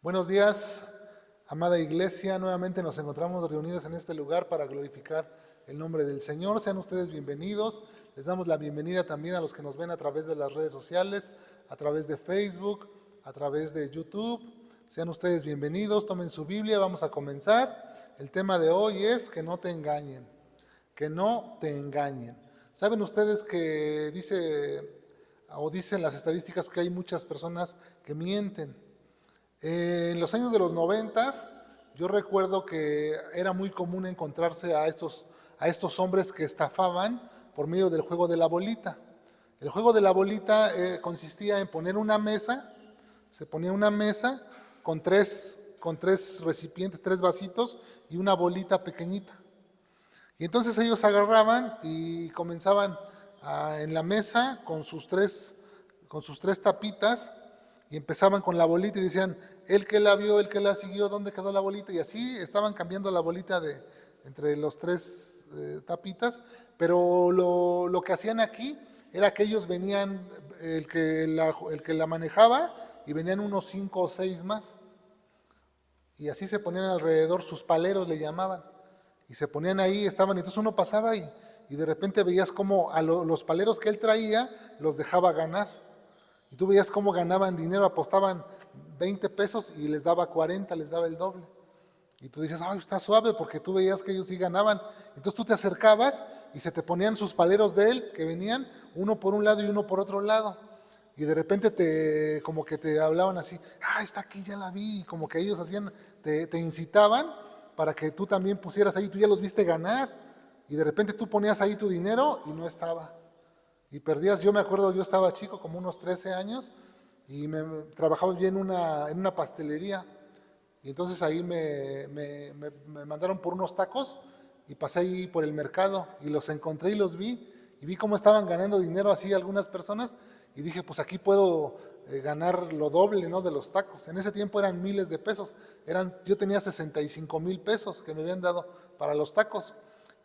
Buenos días, amada iglesia. Nuevamente nos encontramos reunidos en este lugar para glorificar el nombre del Señor. Sean ustedes bienvenidos. Les damos la bienvenida también a los que nos ven a través de las redes sociales, a través de Facebook, a través de YouTube. Sean ustedes bienvenidos. Tomen su Biblia. Vamos a comenzar. El tema de hoy es que no te engañen. Que no te engañen. ¿Saben ustedes que dicen las estadísticas que hay muchas personas que mienten? En los años de los 90, yo recuerdo que era muy común encontrarse a estos hombres que estafaban por medio del juego de la bolita. El juego de la bolita consistía en poner una mesa, se ponía una mesa con tres recipientes, tres vasitos y una bolita pequeñita. Y entonces ellos agarraban y comenzaban en la mesa con sus tres tapitas. Y empezaban con la bolita y decían, el que la vio, el que la siguió, ¿dónde quedó la bolita? Y así estaban cambiando la bolita entre los tres tapitas. Pero lo que hacían aquí era que ellos venían, el que la manejaba, y venían unos 5 o 6 más. Y así se ponían alrededor, sus paleros le llamaban. Y se ponían ahí, estaban, entonces uno pasaba y de repente veías cómo a los paleros que él traía los dejaba ganar. Y tú veías cómo ganaban dinero, apostaban 20 pesos y les daba 40, les daba el doble. Y tú dices, ay, está suave, porque tú veías que ellos sí ganaban. Entonces tú te acercabas y se te ponían sus paleros de él, que venían uno por un lado y uno por otro lado. Y de repente como que te hablaban así, está aquí, ya la vi. Y como que ellos te incitaban para que tú también pusieras ahí, tú ya los viste ganar. Y de repente tú ponías ahí tu dinero y no estaba. Y perdías, yo me acuerdo, yo estaba chico, como unos 13 años, y trabajaba yo en una pastelería. Y entonces ahí me mandaron por unos tacos y pasé ahí por el mercado y los encontré y los vi. Y vi cómo estaban ganando dinero así algunas personas y dije, pues aquí puedo ganar lo doble, ¿no?, de los tacos. En ese tiempo eran miles de pesos. Yo tenía 65,000 pesos que me habían dado para los tacos.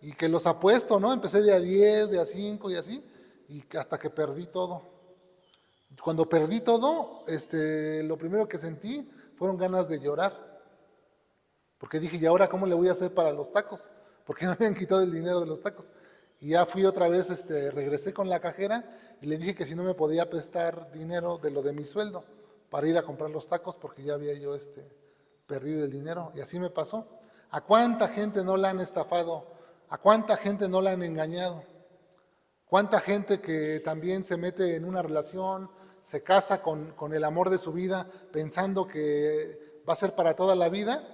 Y que los apuesto, ¿no? Empecé de a 10, de a 5 y así. Y hasta que perdí todo. Cuando perdí todo, lo primero que sentí fueron ganas de llorar. Porque dije, ¿y ahora cómo le voy a hacer para los tacos? Porque me habían quitado el dinero de los tacos. Y ya fui otra vez, regresé con la cajera y le dije que si no me podía prestar dinero de lo de mi sueldo para ir a comprar los tacos porque ya había yo perdido el dinero. Y así me pasó. ¿A cuánta gente no la han estafado? ¿A cuánta gente no la han engañado? ¿Cuánta gente que también se mete en una relación, se casa con el amor de su vida pensando que va a ser para toda la vida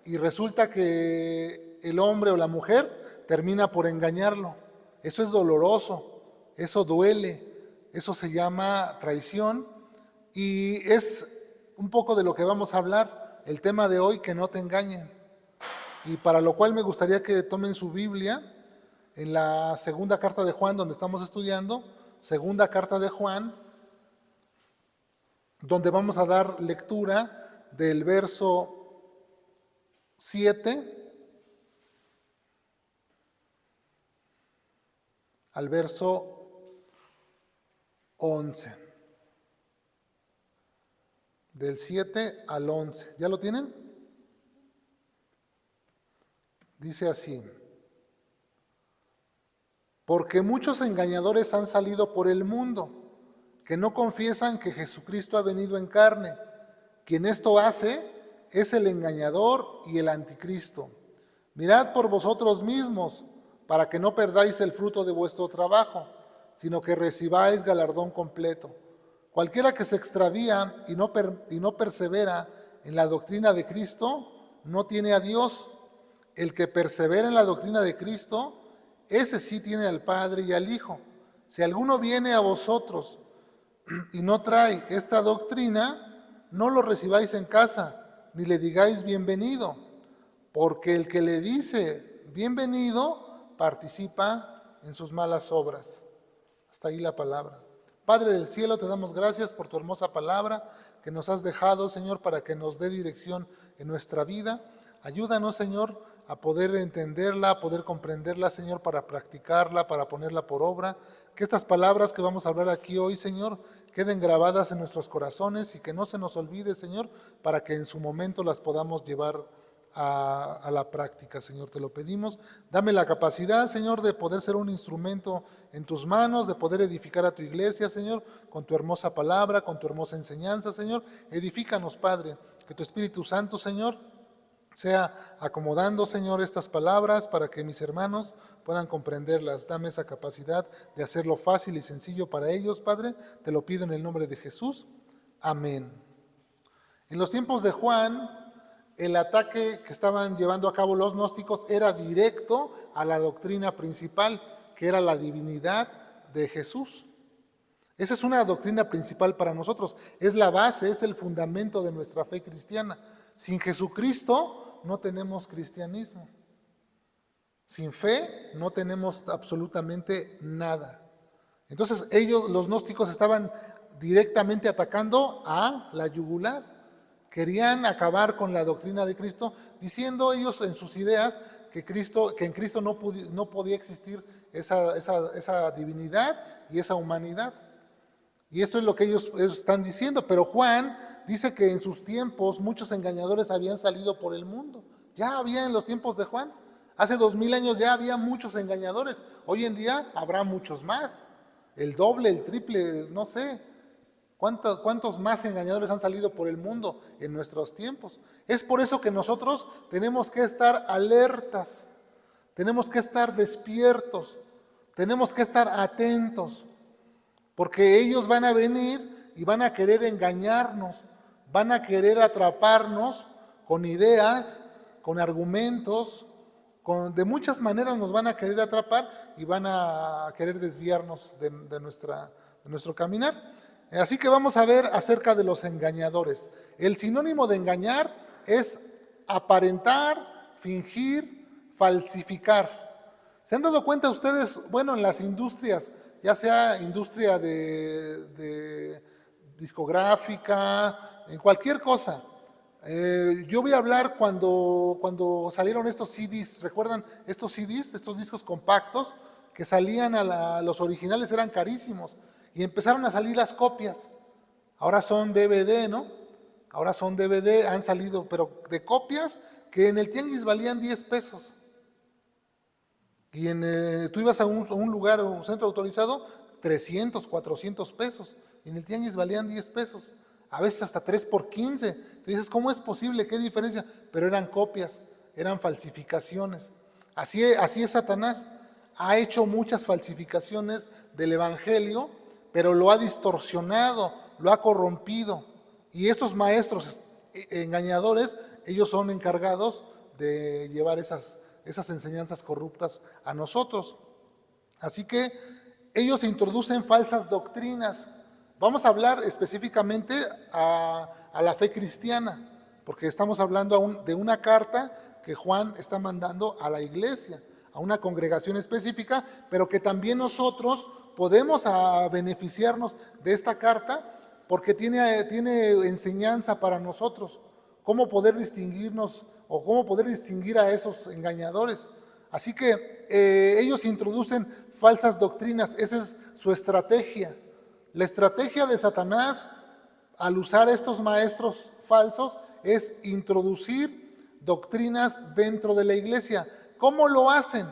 y resulta que el hombre o la mujer termina por engañarlo? Eso es doloroso, eso duele, eso se llama traición y es un poco de lo que vamos a hablar, el tema de hoy, que no te engañen. Y para lo cual me gustaría que tomen su Biblia en la segunda carta de Juan, donde estamos estudiando, segunda carta de Juan, donde vamos a dar lectura del verso 7 al verso 11. Del 7 al 11. ¿Ya lo tienen? Dice así: porque muchos engañadores han salido por el mundo, que no confiesan que Jesucristo ha venido en carne. Quien esto hace es el engañador y el anticristo. Mirad por vosotros mismos, para que no perdáis el fruto de vuestro trabajo, sino que recibáis galardón completo. Cualquiera que se extravía y no persevera en la doctrina de Cristo, no tiene a Dios. El que persevera en la doctrina de Cristo, ese sí tiene al Padre y al Hijo. Si alguno viene a vosotros y no trae esta doctrina, no lo recibáis en casa, ni le digáis bienvenido, porque el que le dice bienvenido participa en sus malas obras. Hasta ahí la palabra. Padre del cielo, te damos gracias por tu hermosa palabra que nos has dejado, Señor, para que nos dé dirección en nuestra vida. Ayúdanos, Señor, a poder entenderla, a poder comprenderla, Señor, para practicarla, para ponerla por obra. Que estas palabras que vamos a hablar aquí hoy, Señor, queden grabadas en nuestros corazones y que no se nos olvide, Señor, para que en su momento las podamos llevar a la práctica, Señor, te lo pedimos. Dame la capacidad, Señor, de poder ser un instrumento en tus manos, de poder edificar a tu iglesia, Señor, con tu hermosa palabra, con tu hermosa enseñanza, Señor. Edifícanos, Padre, que tu Espíritu Santo, Señor, sea acomodando, Señor, estas palabras para que mis hermanos puedan comprenderlas. Dame esa capacidad de hacerlo fácil y sencillo para ellos, Padre. Te lo pido en el nombre de Jesús. Amén. En los tiempos de Juan, el ataque que estaban llevando a cabo los gnósticos era directo a la doctrina principal, que era la divinidad de Jesús. Esa es una doctrina principal para nosotros, es la base, es el fundamento de nuestra fe cristiana. Sin Jesucristo no tenemos cristianismo. Sin fe no tenemos absolutamente nada. Entonces ellos, los gnósticos, estaban directamente atacando a la yugular. Querían acabar con la doctrina de Cristo, diciendo ellos en sus ideas que en Cristo no podía existir esa divinidad y esa humanidad. Y esto es lo que ellos están diciendo. Pero Juan dice que en sus tiempos muchos engañadores habían salido por el mundo. Ya había en los tiempos de Juan. Hace 2000 años ya había muchos engañadores. Hoy en día habrá muchos más. El doble, el triple, no sé. ¿Cuántos más engañadores han salido por el mundo en nuestros tiempos? Es por eso que nosotros tenemos que estar alertas, tenemos que estar despiertos, tenemos que estar atentos, porque ellos van a venir y van a querer engañarnos, van a querer atraparnos con ideas, con argumentos, de muchas maneras nos van a querer atrapar y van a querer desviarnos de nuestro caminar. Así que vamos a ver acerca de los engañadores. El sinónimo de engañar es aparentar, fingir, falsificar. ¿Se han dado cuenta ustedes, bueno, en las industrias, ya sea industria de discográfica, en cualquier cosa? Yo voy a hablar cuando salieron estos CDs, ¿recuerdan estos CDs, estos discos compactos que salían los originales eran carísimos? Y empezaron a salir las copias. Ahora son DVD, ¿no? Ahora son DVD, han salido, pero de copias que en el tianguis valían 10 pesos. Y tú ibas a un lugar, un centro autorizado, 300, 400 pesos. Y en el tianguis valían 10 pesos. A veces hasta 3 por 15. Tú dices, ¿cómo es posible? ¿Qué diferencia? Pero eran copias, eran falsificaciones. Así es Satanás. Ha hecho muchas falsificaciones del evangelio, pero lo ha distorsionado, lo ha corrompido. Y estos maestros engañadores, ellos son encargados de llevar esas enseñanzas corruptas a nosotros. Así que ellos introducen falsas doctrinas. Vamos a hablar específicamente a la fe cristiana, porque estamos hablando de una carta que Juan está mandando a la iglesia, a una congregación específica, pero que también nosotros podemos beneficiarnos de esta carta porque tiene enseñanza para nosotros, cómo poder distinguirnos o cómo poder distinguir a esos engañadores. Así que ellos introducen falsas doctrinas, esa es su estrategia. La estrategia de Satanás al usar estos maestros falsos es introducir doctrinas dentro de la iglesia. ¿Cómo lo hacen?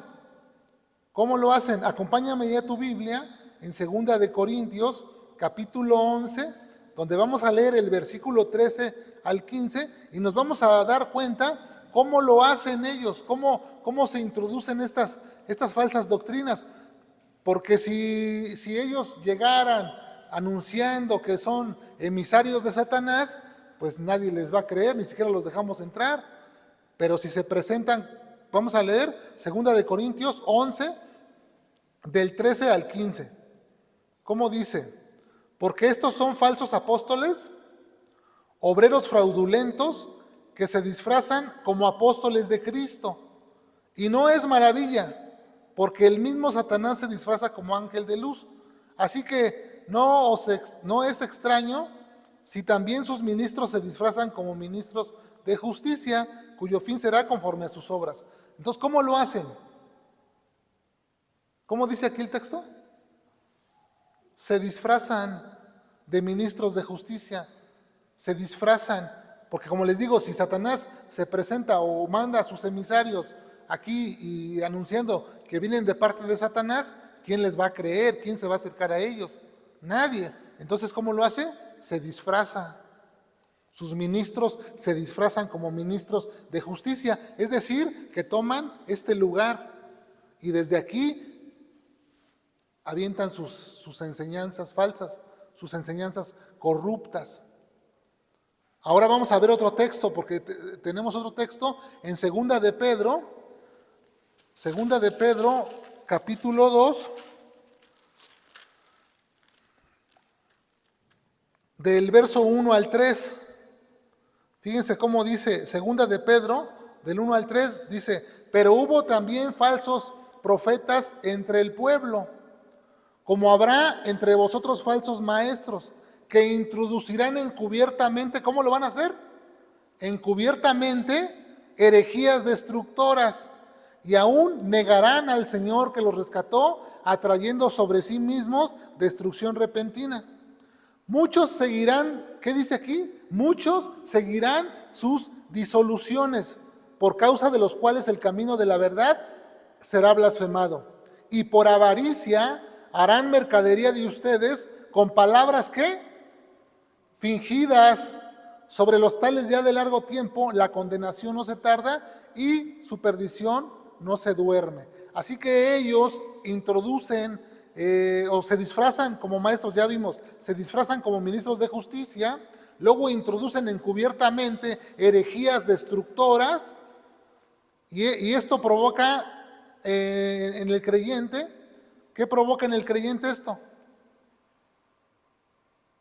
¿Cómo lo hacen? Acompáñame ya a tu Biblia en 2 de Corintios, capítulo 11, donde vamos a leer el versículo 13 al 15 y nos vamos a dar cuenta cómo lo hacen ellos, cómo se introducen estas falsas doctrinas. Porque si ellos llegaran anunciando que son emisarios de Satanás, pues nadie les va a creer, ni siquiera los dejamos entrar. Pero si se presentan, vamos a leer 2 de Corintios 11, del 13 al 15. ¿Cómo dice? Porque estos son falsos apóstoles, obreros fraudulentos, que se disfrazan como apóstoles de Cristo. Y no es maravilla, porque el mismo Satanás se disfraza como ángel de luz. Así que no es extraño si también sus ministros se disfrazan como ministros de justicia. cuyo fin será conforme a sus obras. Entonces, ¿cómo lo hacen? ¿Cómo dice aquí el texto? Se disfrazan de ministros de justicia, se disfrazan, porque como les digo, si Satanás se presenta o manda a sus emisarios aquí y anunciando que vienen de parte de Satanás, ¿quién les va a creer? ¿Quién se va a acercar a ellos? Nadie. Entonces, ¿cómo lo hace? Se disfraza. Sus ministros se disfrazan como ministros de justicia, es decir, que toman este lugar y desde aquí avientan sus enseñanzas falsas, sus enseñanzas corruptas. Ahora vamos a ver otro texto, porque tenemos otro texto en Segunda de Pedro, capítulo 2, del verso 1 al 3. Fíjense cómo dice Segunda de Pedro, del 1 al 3, dice: pero hubo también falsos profetas entre el pueblo, como habrá entre vosotros falsos maestros, que introducirán encubiertamente, ¿cómo lo van a hacer? Encubiertamente herejías destructoras, y aún negarán al Señor que los rescató, atrayendo sobre sí mismos destrucción repentina. Muchos seguirán, ¿qué dice aquí? Muchos seguirán sus disoluciones, por causa de los cuales el camino de la verdad será blasfemado. Y por avaricia harán mercadería de ustedes con palabras ¿qué? Fingidas. Sobre los tales ya de largo tiempo la condenación no se tarda y su perdición no se duerme. Así que ellos introducen o se disfrazan como maestros, ya vimos, se disfrazan como ministros de justicia, luego introducen encubiertamente herejías destructoras y esto provoca en el creyente, ¿qué provoca en el creyente esto?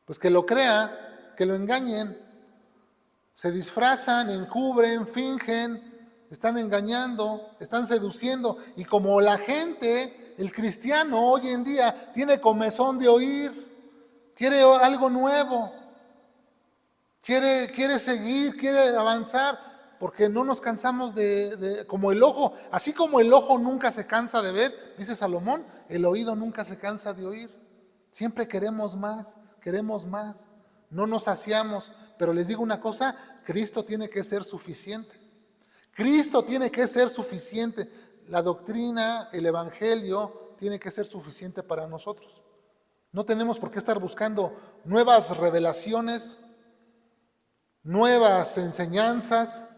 Pues que lo crea, que lo engañen, se disfrazan, encubren, fingen, están engañando, están seduciendo. Y como la gente, el cristiano hoy en día tiene comezón de oír, quiere algo nuevo, quiere seguir, quiere avanzar, porque no nos cansamos como el ojo, así como el ojo nunca se cansa de ver, dice Salomón, el oído nunca se cansa de oír. Siempre queremos más, no nos saciamos, pero les digo una cosa, Cristo tiene que ser suficiente. Cristo tiene que ser suficiente. La doctrina, el evangelio tiene que ser suficiente para nosotros. No tenemos por qué estar buscando nuevas revelaciones, nuevas enseñanzas.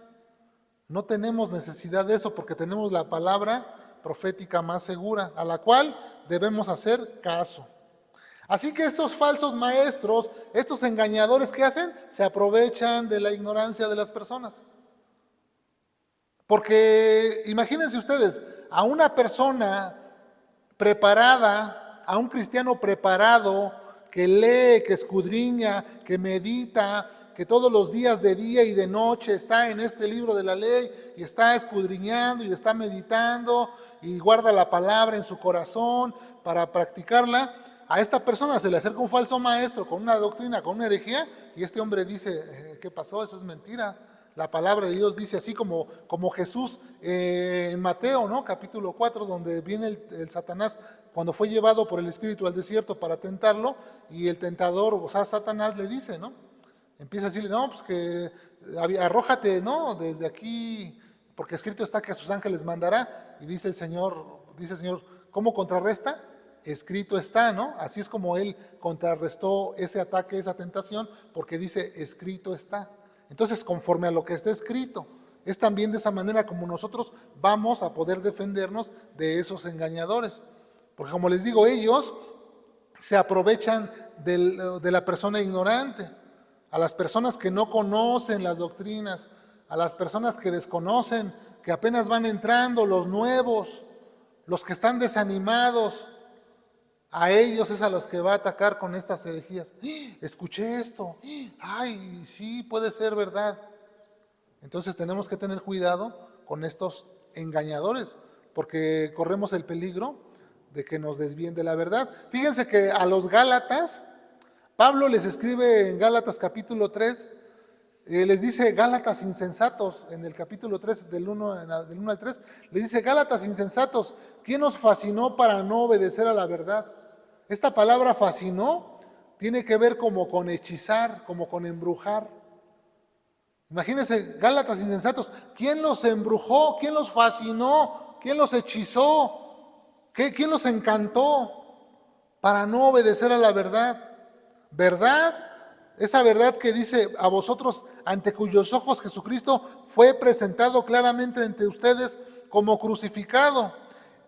No tenemos necesidad de eso porque tenemos la palabra profética más segura, a la cual debemos hacer caso. Así que estos falsos maestros, estos engañadores, ¿qué hacen? Se aprovechan de la ignorancia de las personas. Porque imagínense ustedes, a una persona preparada, a un cristiano preparado, que lee, que escudriña, que medita, que todos los días de día y de noche está en este libro de la ley y está escudriñando y está meditando y guarda la palabra en su corazón para practicarla. A esta persona se le acerca un falso maestro con una doctrina, con una herejía, y este hombre dice, ¿qué pasó? Eso es mentira. La palabra de Dios dice así como Jesús en Mateo, ¿no? Capítulo 4, donde viene el Satanás cuando fue llevado por el Espíritu al desierto para tentarlo, y el tentador, o sea, Satanás le dice, ¿no? Empieza a decirle, no, pues que arrójate, ¿no? Desde aquí, porque escrito está que a sus ángeles mandará, y dice el Señor, ¿cómo contrarresta? Escrito está, ¿no? Así es como él contrarrestó ese ataque, esa tentación, porque dice, escrito está. Entonces, conforme a lo que está escrito, es también de esa manera como nosotros vamos a poder defendernos de esos engañadores. Porque como les digo, ellos se aprovechan de la persona ignorante, a las personas que no conocen las doctrinas, a las personas que desconocen, que apenas van entrando, los nuevos, los que están desanimados. A ellos es a los que va a atacar con estas herejías. Escuché esto. Ay, sí, puede ser verdad. Entonces tenemos que tener cuidado con estos engañadores, porque corremos el peligro de que nos desvíen de la verdad. Fíjense que a los Gálatas, Pablo les escribe en Gálatas capítulo 3, les dice Gálatas insensatos, en el capítulo 3, del 1 al 3, les dice Gálatas insensatos, ¿quién os fascinó para no obedecer a la verdad? Esta palabra fascinó tiene que ver como con hechizar, como con embrujar. Imagínense, Gálatas insensatos, ¿quién los embrujó? ¿Quién los fascinó? ¿Quién los hechizó? ¿Quién los encantó para no obedecer a la verdad? ¿Verdad? Esa verdad que dice a vosotros, ante cuyos ojos Jesucristo fue presentado claramente ante ustedes como crucificado.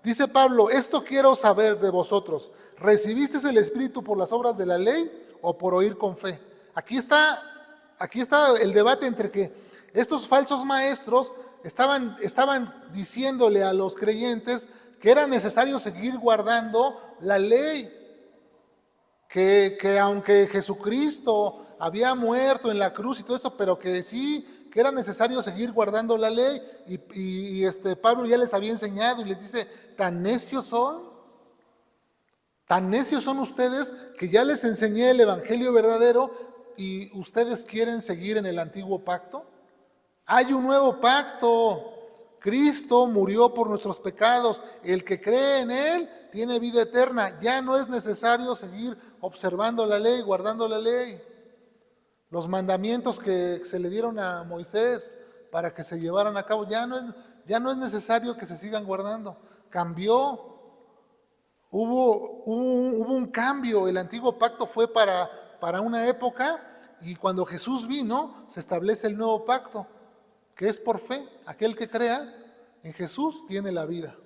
Dice Pablo, esto quiero saber de vosotros, ¿recibisteis el Espíritu por las obras de la ley o por oír con fe? Aquí está el debate entre que estos falsos maestros estaban diciéndole a los creyentes que era necesario seguir guardando la ley. Que aunque Jesucristo había muerto en la cruz y todo esto, pero que sí, que era necesario seguir guardando la ley, y Pablo ya les había enseñado y les dice, tan necios son ustedes que ya les enseñé el evangelio verdadero y ustedes quieren seguir en el antiguo pacto. Hay un nuevo pacto. Cristo murió por nuestros pecados. El que cree en Él tiene vida eterna. Ya no es necesario seguir observando la ley, guardando la ley. Los mandamientos que se le dieron a Moisés para que se llevaran a cabo, ya no es necesario que se sigan guardando. Cambió. Hubo un cambio. El antiguo pacto fue para una época, y cuando Jesús vino, se establece el nuevo pacto, que es por fe. Aquel que crea en Jesús tiene la vida.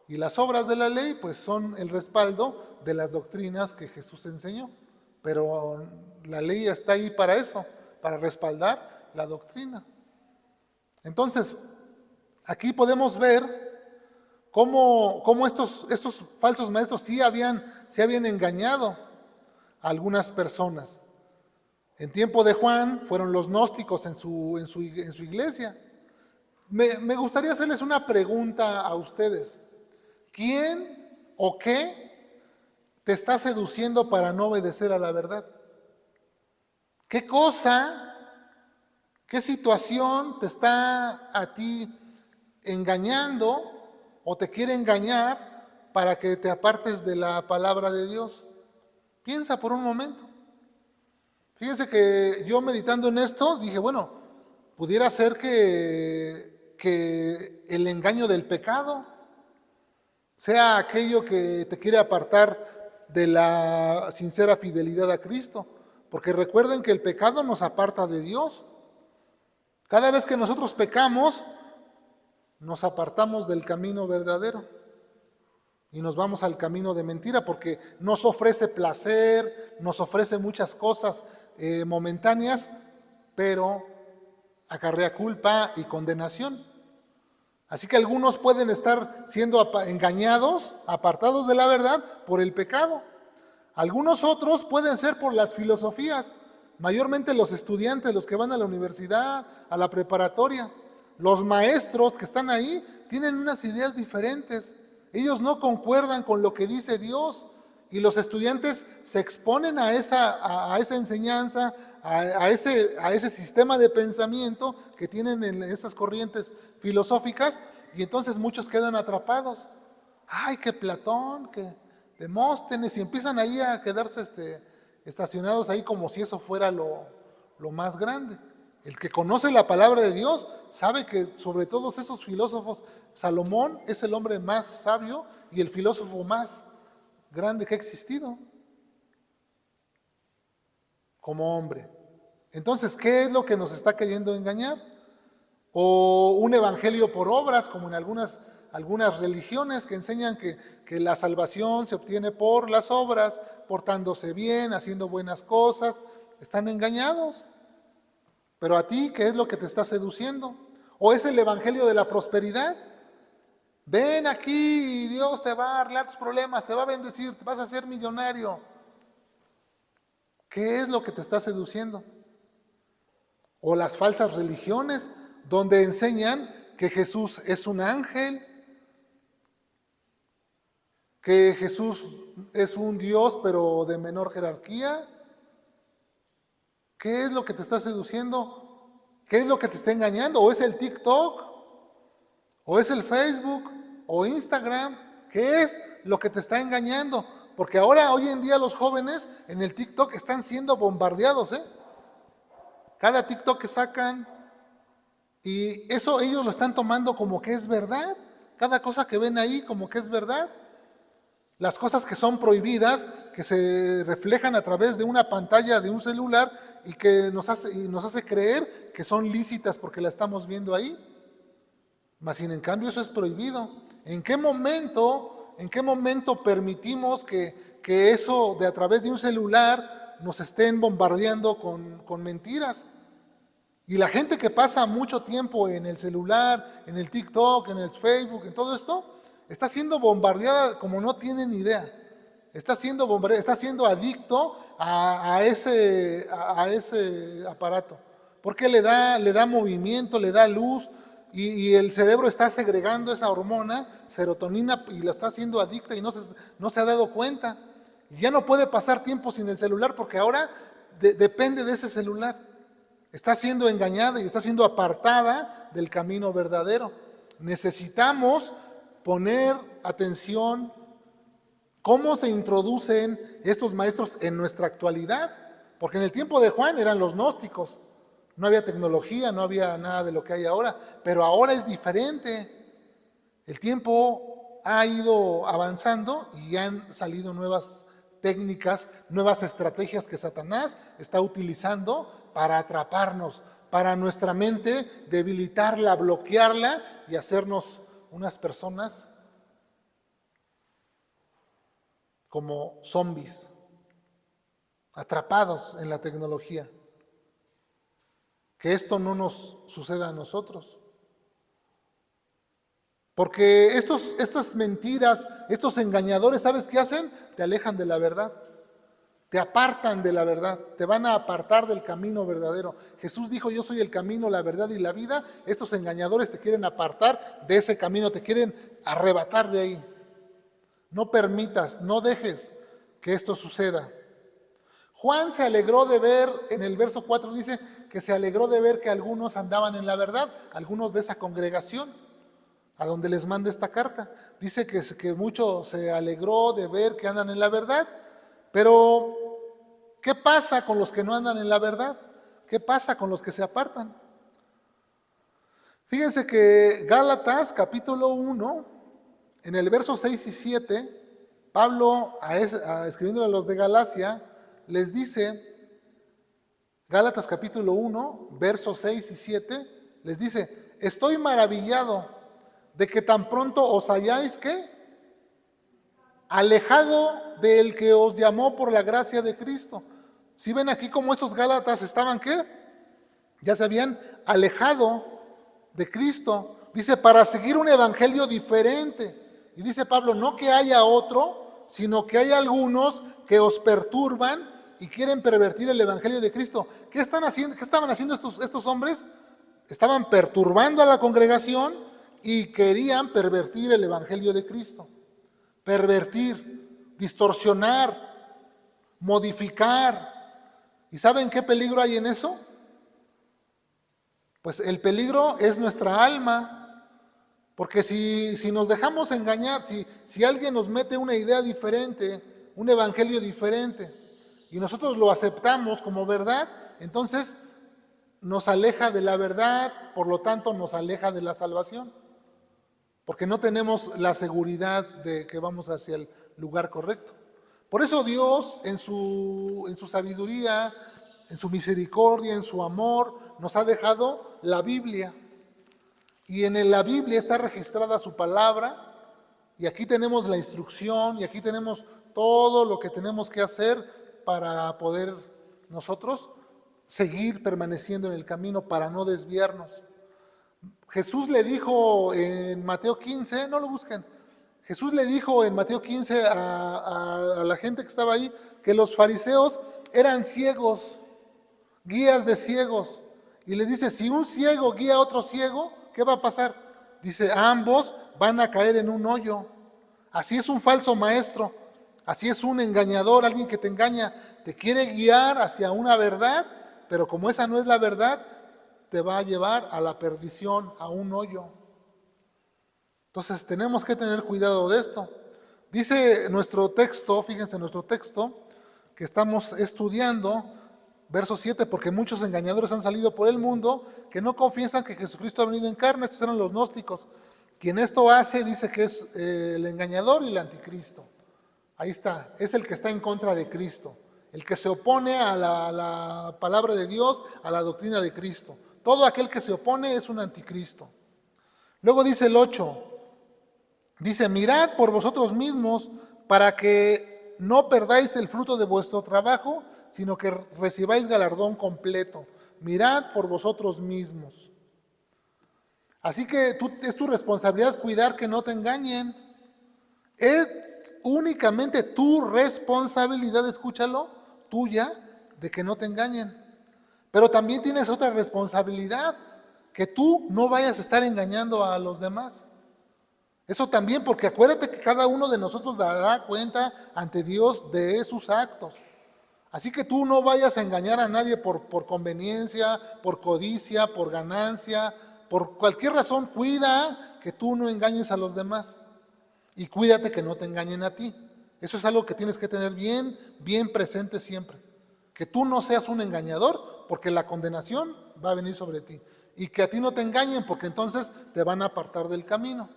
Y las obras de la ley pues son el respaldo de las doctrinas que Jesús enseñó. Pero la ley está ahí para eso, para respaldar la doctrina. Entonces, aquí podemos ver cómo estos falsos maestros sí habían engañado a algunas personas. En tiempo de Juan fueron los gnósticos en su iglesia. Me gustaría hacerles una pregunta a ustedes. ¿Quién o qué te está seduciendo para no obedecer a la verdad? ¿Qué cosa, qué situación te está a ti engañando o te quiere engañar para que te apartes de la palabra de Dios? Piensa por un momento. Fíjense que yo meditando en esto dije, bueno, pudiera ser que el engaño del pecado sea aquello que te quiere apartar de la sincera fidelidad a Cristo. Porque recuerden que el pecado nos aparta de Dios. Cada vez que nosotros pecamos, nos apartamos del camino verdadero y nos vamos al camino de mentira, porque nos ofrece placer, nos ofrece muchas cosas momentáneas, pero acarrea culpa y condenación. Así que algunos pueden estar siendo engañados, apartados de la verdad por el pecado. Algunos otros pueden ser por las filosofías, mayormente los estudiantes, los que van a la universidad, a la preparatoria. Los maestros que están ahí tienen unas ideas diferentes. Ellos no concuerdan con lo que dice Dios, y los estudiantes se exponen a esa enseñanza, a ese sistema de pensamiento que tienen en esas corrientes filosóficas, y entonces muchos quedan atrapados. Ay, que Platón, que Demóstenes, y empiezan ahí a quedarse estacionados ahí como si eso fuera lo más grande. El que conoce la palabra de Dios sabe que sobre todos esos filósofos, Salomón es el hombre más sabio y el filósofo más grande que ha existido como hombre. Entonces, ¿qué es lo que nos está queriendo engañar? O un evangelio por obras, como en algunas religiones que enseñan que la salvación se obtiene por las obras, portándose bien, haciendo buenas cosas. Están engañados. Pero a ti, ¿qué es lo que te está seduciendo? ¿O es el evangelio de la prosperidad? Ven aquí y Dios te va a arreglar tus problemas, te va a bendecir, te vas a hacer millonario. ¿Qué es lo que te está seduciendo? O las falsas religiones donde enseñan que Jesús es un ángel, que Jesús es un Dios pero de menor jerarquía, ¿Qué es lo que te está seduciendo? ¿Qué es lo que te está engañando? ¿O es el TikTok? ¿O es el Facebook? ¿O Instagram? ¿Qué es lo que te está engañando? Porque ahora, hoy en día, los jóvenes en el TikTok están siendo bombardeados, ¿eh? Cada TikTok que sacan, y eso ellos lo están tomando como que es verdad. Cada cosa que ven ahí como que es verdad. Las cosas que son prohibidas, que se reflejan a través de una pantalla de un celular y que nos hace creer que son lícitas porque la estamos viendo ahí. Mas sin en cambio eso es prohibido. ¿En qué momento permitimos que eso de a través de un celular nos estén bombardeando con mentiras? Y la gente que pasa mucho tiempo en el celular, en el TikTok, en el Facebook, en todo esto, está siendo bombardeada como no tienen idea. Está siendo adicto a ese aparato. Porque le da movimiento, le da luz, y el cerebro está segregando esa hormona, serotonina, y la está haciendo adicta y no se ha dado cuenta. Y ya no puede pasar tiempo sin el celular porque ahora depende de ese celular. Está siendo engañada y está siendo apartada del camino verdadero. Necesitamos poner atención cómo se introducen estos maestros en nuestra actualidad, porque en el tiempo de Juan eran los gnósticos, no había tecnología, no había nada de lo que hay ahora, pero ahora es diferente. El tiempo ha ido avanzando y han salido nuevas técnicas, nuevas estrategias que Satanás está utilizando para atraparnos, para nuestra mente debilitarla, bloquearla y hacernos unas personas como zombies, atrapados en la tecnología. Que esto no nos suceda a nosotros. Porque estas mentiras, estos engañadores, ¿sabes qué hacen? Te alejan de la verdad. Te apartan de la verdad, te van a apartar del camino verdadero. Jesús dijo, yo soy el camino, la verdad y la vida. Estos engañadores te quieren apartar de ese camino, te quieren arrebatar de ahí. No permitas, no dejes que esto suceda. Juan se alegró de ver, en el verso 4 dice que se alegró de ver que algunos andaban en la verdad, algunos de esa congregación, a donde les manda esta carta. Dice que mucho se alegró de ver que andan en la verdad. Pero, ¿qué pasa con los que no andan en la verdad? ¿Qué pasa con los que se apartan? Fíjense que Gálatas capítulo 1, en el verso 6 y 7, Pablo, escribiéndole a los de Galacia, les dice, Gálatas capítulo 1, versos 6 y 7, les dice, estoy maravillado de que tan pronto os hayáis, ¿qué? Alejado del que os llamó por la gracia de Cristo. Si ven aquí como estos Gálatas estaban, ¿qué? Ya se habían alejado de Cristo. Dice, para seguir un evangelio diferente. Y dice Pablo, no que haya otro, sino que hay algunos que os perturban y quieren pervertir el evangelio de Cristo. ¿Qué están haciendo? ¿Qué estaban haciendo estos hombres? Estaban perturbando a la congregación y querían pervertir el evangelio de Cristo. Pervertir, distorsionar, modificar. ¿Y saben qué peligro hay en eso? Pues el peligro es nuestra alma, porque si nos dejamos engañar, si alguien nos mete una idea diferente, un evangelio diferente, y nosotros lo aceptamos como verdad, entonces nos aleja de la verdad, por lo tanto nos aleja de la salvación. Porque no tenemos la seguridad de que vamos hacia el lugar correcto. Por eso Dios, en su sabiduría, en su misericordia, en su amor, nos ha dejado la Biblia. Y en la Biblia está registrada su palabra, y aquí tenemos la instrucción, y aquí tenemos todo lo que tenemos que hacer para poder nosotros seguir permaneciendo en el camino, para no desviarnos. Jesús le dijo en Mateo 15, no lo busquen, Jesús le dijo en Mateo 15 a la gente que estaba ahí que los fariseos eran ciegos, guías de ciegos. Y les dice, si un ciego guía a otro ciego, ¿qué va a pasar? Dice, ambos van a caer en un hoyo. Así es un falso maestro, así es un engañador, alguien que te engaña, te quiere guiar hacia una verdad, pero como esa no es la verdad, te va a llevar a la perdición, a un hoyo. Entonces tenemos que tener cuidado de esto. Dice nuestro texto, fíjense nuestro texto, que estamos estudiando, verso 7, porque muchos engañadores han salido por el mundo que no confiesan que Jesucristo ha venido en carne. Estos eran los gnósticos. Quien esto hace dice que es el engañador y el anticristo. Ahí está, es el que está en contra de Cristo, el que se opone a la palabra de Dios, a la doctrina de Cristo. Todo aquel que se opone es un anticristo. Luego dice el 8, dice, mirad por vosotros mismos para que no perdáis el fruto de vuestro trabajo, sino que recibáis galardón completo. Mirad por vosotros mismos. Así que es tu responsabilidad cuidar que no te engañen. Es únicamente tu responsabilidad, escúchalo, tuya, de que no te engañen. Pero también tienes otra responsabilidad, que tú no vayas a estar engañando a los demás. Eso también, porque acuérdate que cada uno de nosotros dará cuenta ante Dios de sus actos. Así que tú no vayas a engañar a nadie por conveniencia, por codicia, por ganancia, por cualquier razón. Cuida que tú no engañes a los demás y cuídate que no te engañen a ti. Eso es algo que tienes que tener bien presente siempre. Que tú no seas un engañador, porque la condenación va a venir sobre ti. Y que a ti no te engañen, porque entonces te van a apartar del camino.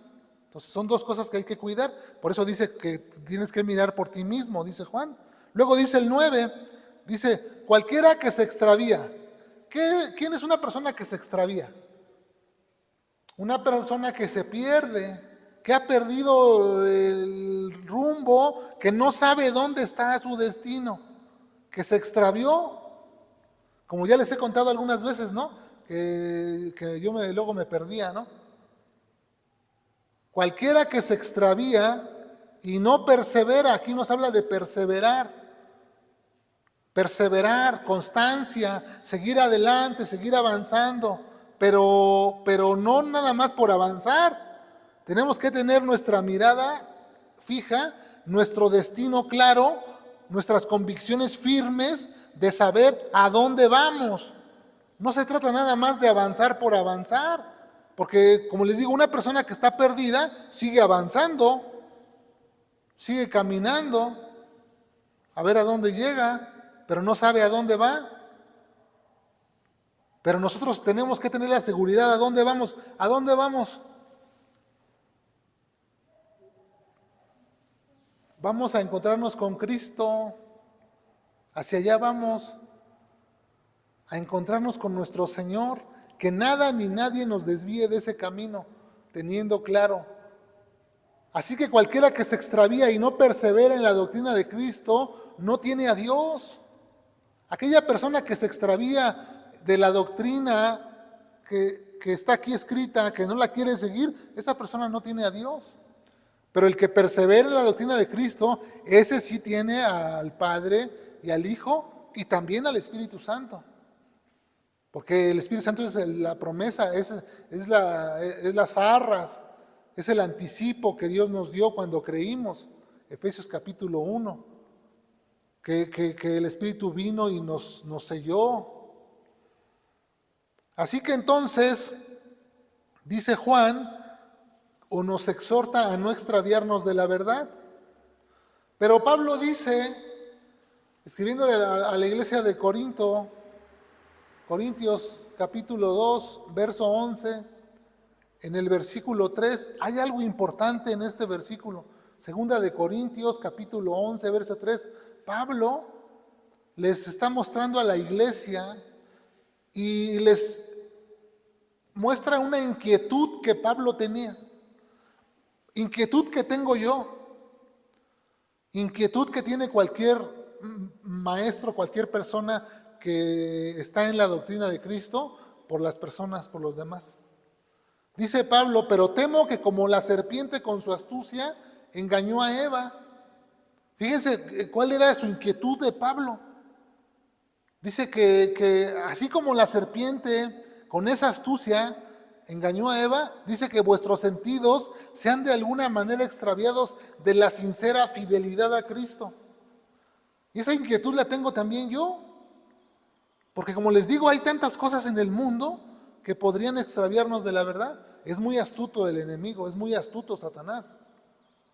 Entonces son dos cosas que hay que cuidar. Por eso dice que tienes que mirar por ti mismo, dice Juan. Luego dice el 9, dice, cualquiera que se extravía. ¿Quién es una persona que se extravía? Una persona que se pierde, que ha perdido el rumbo, que no sabe dónde está su destino, que se extravió. Como ya les he contado algunas veces, ¿no? Que yo luego me perdía, ¿no? Cualquiera que se extravía y no persevera, aquí nos habla de perseverar. Perseverar, constancia, seguir adelante, seguir avanzando, pero no nada más por avanzar. Tenemos que tener nuestra mirada fija, nuestro destino claro, nuestras convicciones firmes de saber a dónde vamos. No se trata nada más de avanzar por avanzar, porque como les digo, una persona que está perdida sigue avanzando, sigue caminando, a ver a dónde llega, pero no sabe a dónde va. Pero nosotros tenemos que tener la seguridad a dónde vamos. ¿A dónde vamos? Vamos a encontrarnos con Cristo. Hacia allá vamos. A encontrarnos con nuestro Señor. Que nada ni nadie nos desvíe de ese camino, teniendo claro. Así que cualquiera que se extravía y no persevera en la doctrina de Cristo, no tiene a Dios. Aquella persona que se extravía de la doctrina que está aquí escrita, que no la quiere seguir, esa persona no tiene a Dios. Pero el que persevera en la doctrina de Cristo, ese sí tiene al Padre y al Hijo y también al Espíritu Santo. Porque el Espíritu Santo es la promesa, es las arras, es el anticipo que Dios nos dio cuando creímos. Efesios capítulo 1, que el Espíritu vino y nos selló. Así que entonces, dice Juan, o nos exhorta a no extraviarnos de la verdad. Pero Pablo dice, escribiéndole a la iglesia de Corintios capítulo 2, verso 11, en el versículo 3, hay algo importante en este versículo. Segunda de Corintios capítulo 11, verso 3, Pablo les está mostrando a la iglesia y les muestra una inquietud que Pablo tenía. Inquietud que tengo yo, inquietud que tiene cualquier maestro, cualquier persona que está en la doctrina de Cristo por las personas, por los demás. Dice Pablo, pero temo que como la serpiente con su astucia engañó a Eva. Fíjense cuál era su inquietud de Pablo. Dice que así como la serpiente con esa astucia engañó a Eva, dice que vuestros sentidos sean de alguna manera extraviados de la sincera fidelidad a Cristo. Y esa inquietud la tengo también yo. Porque como les digo, hay tantas cosas en el mundo que podrían extraviarnos de la verdad. Es muy astuto el enemigo, es muy astuto Satanás,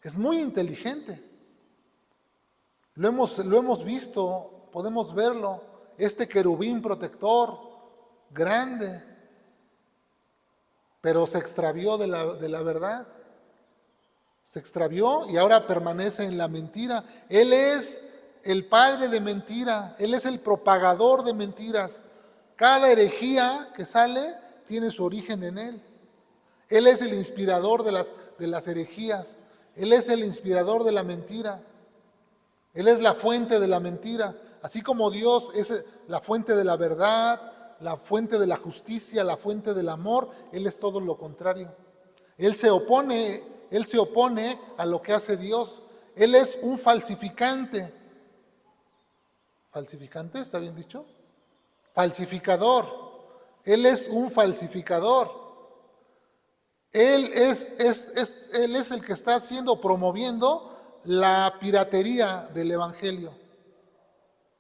es muy inteligente. Lo hemos visto, podemos verlo, este querubín protector, grande, pero se extravió de la verdad. Se extravió y ahora permanece en la mentira. Él es el padre de mentira, él es el propagador de mentiras. Cada herejía que sale tiene su origen en él. Él es el inspirador de las herejías, él es el inspirador de la mentira. Él es la fuente de la mentira, así como Dios es la fuente de la verdad, la fuente de la justicia, la fuente del amor. Él es todo lo contrario. Él se opone a lo que hace Dios. Él es un falsificante. ¿Falsificante? ¿Está bien dicho? Falsificador. Él es un falsificador. Él es el que está promoviendo la piratería del evangelio.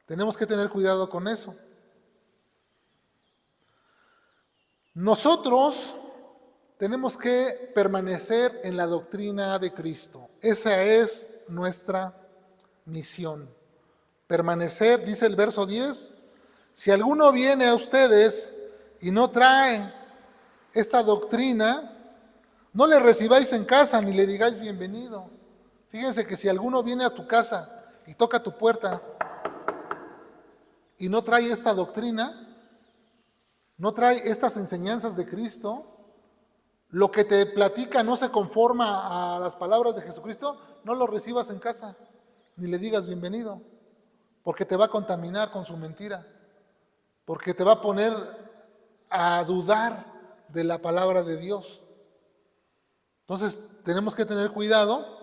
Tenemos que tener cuidado con eso. Nosotros tenemos que permanecer en la doctrina de Cristo. Esa es nuestra misión. Permanecer, dice el verso 10, si alguno viene a ustedes y no trae esta doctrina, no le recibáis en casa ni le digáis bienvenido. Fíjense que si alguno viene a tu casa y toca tu puerta y no trae esta doctrina, no trae estas enseñanzas de Cristo, lo que te platica no se conforma a las palabras de Jesucristo, no lo recibas en casa, ni le digas bienvenido, porque te va a contaminar con su mentira, porque te va a poner a dudar de la palabra de Dios. Entonces tenemos que tener cuidado.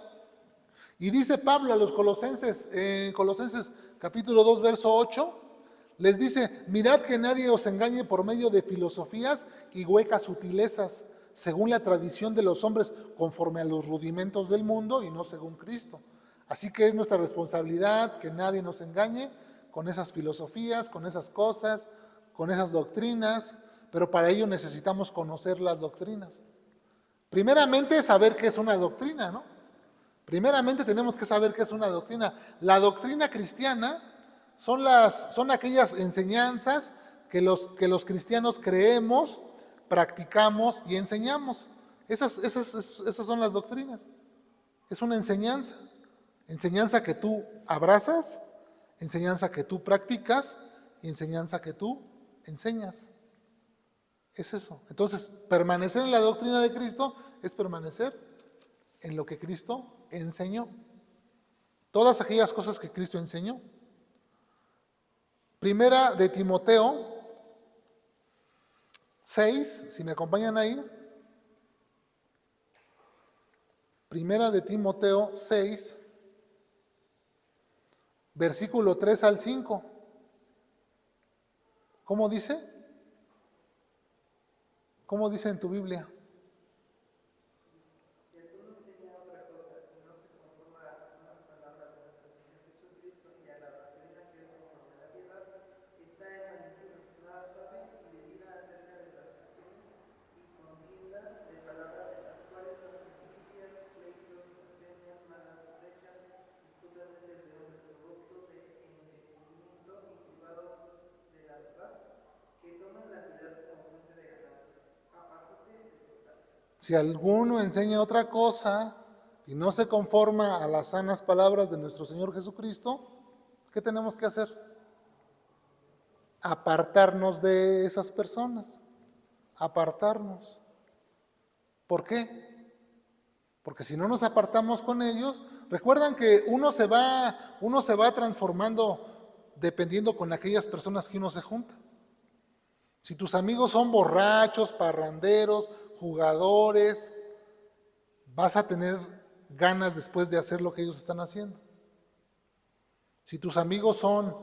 Y dice Pablo a los colosenses, en Colosenses capítulo 2, verso 8, les dice, mirad que nadie os engañe por medio de filosofías y huecas sutilezas, según la tradición de los hombres, conforme a los rudimentos del mundo y no según Cristo. Así que es nuestra responsabilidad que nadie nos engañe con esas filosofías, con esas cosas, con esas doctrinas, pero para ello necesitamos conocer las doctrinas. Primeramente, saber qué es una doctrina, ¿no? Primeramente tenemos que saber qué es una doctrina. La doctrina cristiana son aquellas enseñanzas que los cristianos creemos, practicamos y enseñamos. Esas son las doctrinas. Es una enseñanza. Enseñanza que tú abrazas, enseñanza que tú practicas y enseñanza que tú enseñas. Es eso. Entonces, permanecer en la doctrina de Cristo es permanecer en lo que Cristo enseñó. Todas aquellas cosas que Cristo enseñó. Primera de Timoteo 6, si me acompañan ahí. Primera de Timoteo 6, versículo 3 al 5. ¿Cómo dice? ¿Cómo dice en tu Biblia? Si alguno enseña otra cosa y no se conforma a las sanas palabras de nuestro Señor Jesucristo, ¿qué tenemos que hacer? Apartarnos de esas personas. Apartarnos. ¿Por qué? Porque si no nos apartamos con ellos, recuerdan que uno se va transformando dependiendo con aquellas personas que uno se junta. Si tus amigos son borrachos, parranderos, jugadores, vas a tener ganas después de hacer lo que ellos están haciendo. Si tus amigos son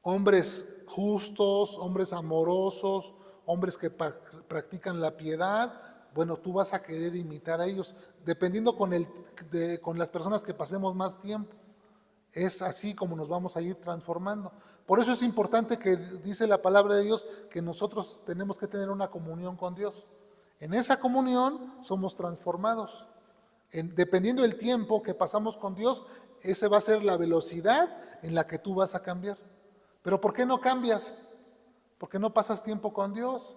hombres justos, hombres amorosos, hombres que practican la piedad, bueno, tú vas a querer imitar a ellos, dependiendo con las personas que pasemos más tiempo. Es así como nos vamos a ir transformando. Por eso es importante que dice la palabra de Dios que nosotros tenemos que tener una comunión con Dios. En esa comunión somos transformados. Dependiendo del tiempo que pasamos con Dios, esa va a ser la velocidad en la que tú vas a cambiar. Pero ¿por qué no cambias? Porque no pasas tiempo con Dios,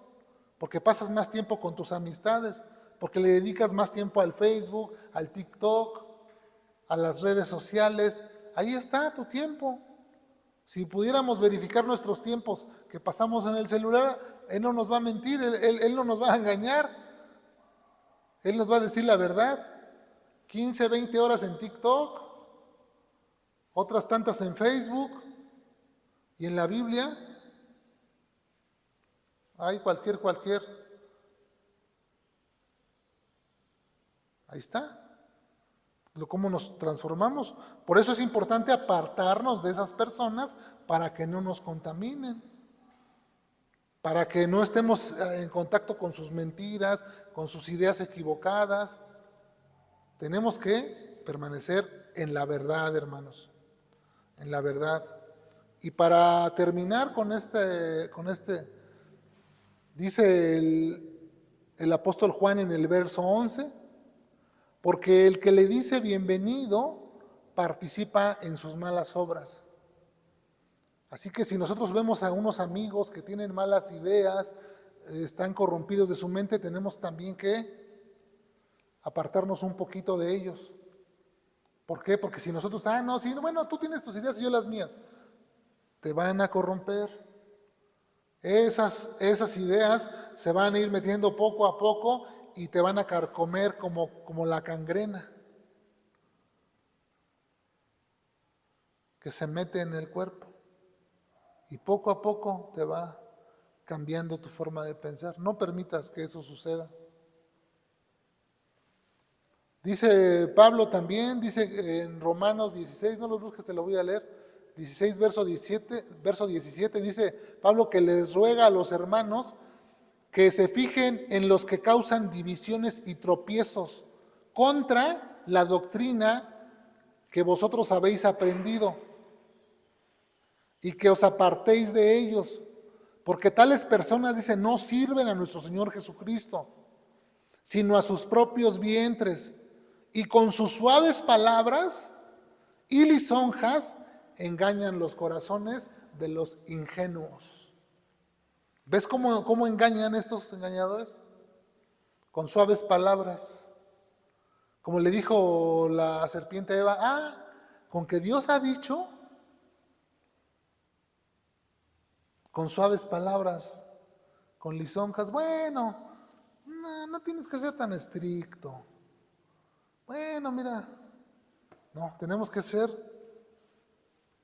porque pasas más tiempo con tus amistades, porque le dedicas más tiempo al Facebook, al TikTok, a las redes sociales. Ahí está tu tiempo. Si pudiéramos verificar nuestros tiempos que pasamos en el celular, Él no nos va a mentir, Él no nos va a engañar. Él nos va a decir la verdad. 15, 20 horas en TikTok, otras tantas en Facebook, y en la Biblia hay cualquier. Ahí está. Cómo nos transformamos. Por eso es importante apartarnos de esas personas para que no nos contaminen, para que no estemos en contacto con sus mentiras, con sus ideas equivocadas. Tenemos que permanecer en la verdad, hermanos, en la verdad. Y para terminar con este dice el apóstol Juan en el verso 11, porque el que le dice bienvenido participa en sus malas obras. Así que si nosotros vemos a unos amigos que tienen malas ideas, están corrompidos de su mente, tenemos también que apartarnos un poquito de ellos. ¿Por qué? Porque si nosotros, no, sí, bueno, tú tienes tus ideas y yo las mías, te van a corromper. Esas ideas se van a ir metiendo poco a poco y te van a carcomer como la gangrena que se mete en el cuerpo. Y poco a poco te va cambiando tu forma de pensar. No permitas que eso suceda. Dice Pablo también, dice en Romanos 16, no lo busques, te lo voy a leer. 16, verso 17, dice Pablo que les ruega a los hermanos que se fijen en los que causan divisiones y tropiezos contra la doctrina que vosotros habéis aprendido y que os apartéis de ellos, porque tales personas, dice, no sirven a nuestro Señor Jesucristo, sino a sus propios vientres, y con sus suaves palabras y lisonjas engañan los corazones de los ingenuos. ¿Ves cómo engañan estos engañadores? Con suaves palabras. Como le dijo la serpiente a Eva, con que Dios ha dicho, con suaves palabras, con lisonjas. Bueno, no tienes que ser tan estricto. Bueno, mira, no, tenemos que ser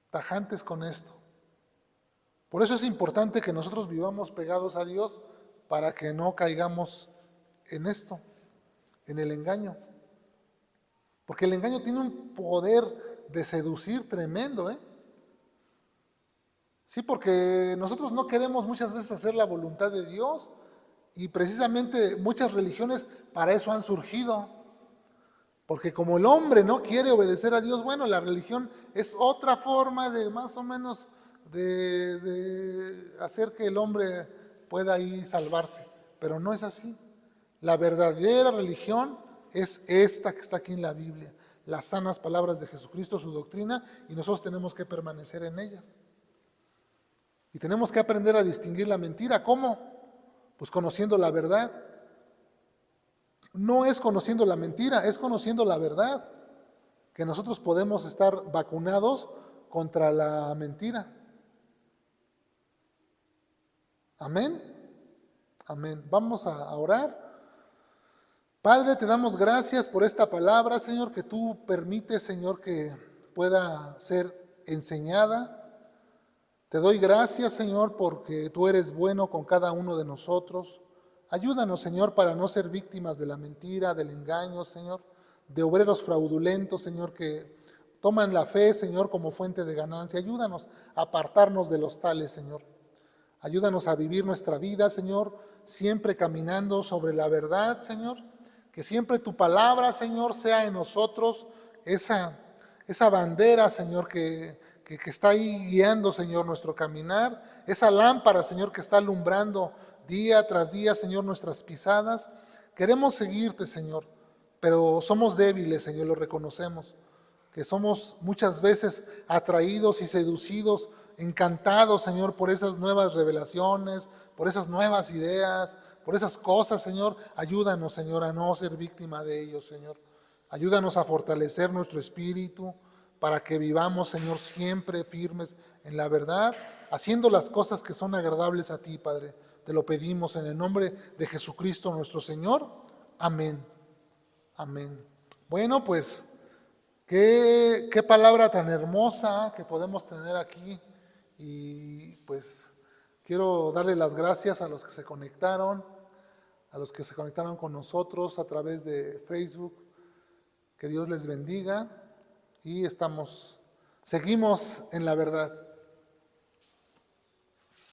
tajantes con esto. Por eso es importante que nosotros vivamos pegados a Dios para que no caigamos en esto, en el engaño. Porque el engaño tiene un poder de seducir tremendo, Sí, porque nosotros no queremos muchas veces hacer la voluntad de Dios y precisamente muchas religiones para eso han surgido. Porque como el hombre no quiere obedecer a Dios, bueno, la religión es otra forma de más o menos de hacer que el hombre pueda ahí salvarse. Pero no es así. La verdadera religión es esta que está aquí en la Biblia. Las sanas palabras de Jesucristo, su doctrina, y nosotros tenemos que permanecer en ellas. Y tenemos que aprender a distinguir la mentira. ¿Cómo? Pues conociendo la verdad. No es conociendo la mentira, es conociendo la verdad. Que nosotros podemos estar vacunados contra la mentira. Amén. Amén. Vamos a orar. Padre, te damos gracias por esta palabra, Señor, que tú permites, Señor, que pueda ser enseñada. Te doy gracias, Señor, porque tú eres bueno con cada uno de nosotros. Ayúdanos, Señor, para no ser víctimas de la mentira, del engaño, Señor, de obreros fraudulentos, Señor, que toman la fe, Señor, como fuente de ganancia. Ayúdanos a apartarnos de los tales, Señor. Ayúdanos a vivir nuestra vida, Señor, siempre caminando sobre la verdad, Señor. Que siempre tu palabra, Señor, sea en nosotros esa esa bandera, Señor, que está ahí guiando, Señor, nuestro caminar, esa lámpara, Señor, que está alumbrando día tras día, Señor, nuestras pisadas. Queremos seguirte, Señor, pero somos débiles, Señor, lo reconocemos, que somos muchas veces atraídos y seducidos, encantados, Señor, por esas nuevas revelaciones, por esas nuevas ideas, por esas cosas, Señor. Ayúdanos, Señor, a no ser víctima de ellos, Señor. Ayúdanos a fortalecer nuestro espíritu para que vivamos, Señor, siempre firmes en la verdad, haciendo las cosas que son agradables a ti, Padre. Te lo pedimos en el nombre de Jesucristo nuestro Señor. Amén. Amén. Bueno, pues qué palabra tan hermosa que podemos tener aquí. Y pues quiero darle las gracias a los que se conectaron, con nosotros a través de Facebook. Que Dios les bendiga y seguimos en la verdad.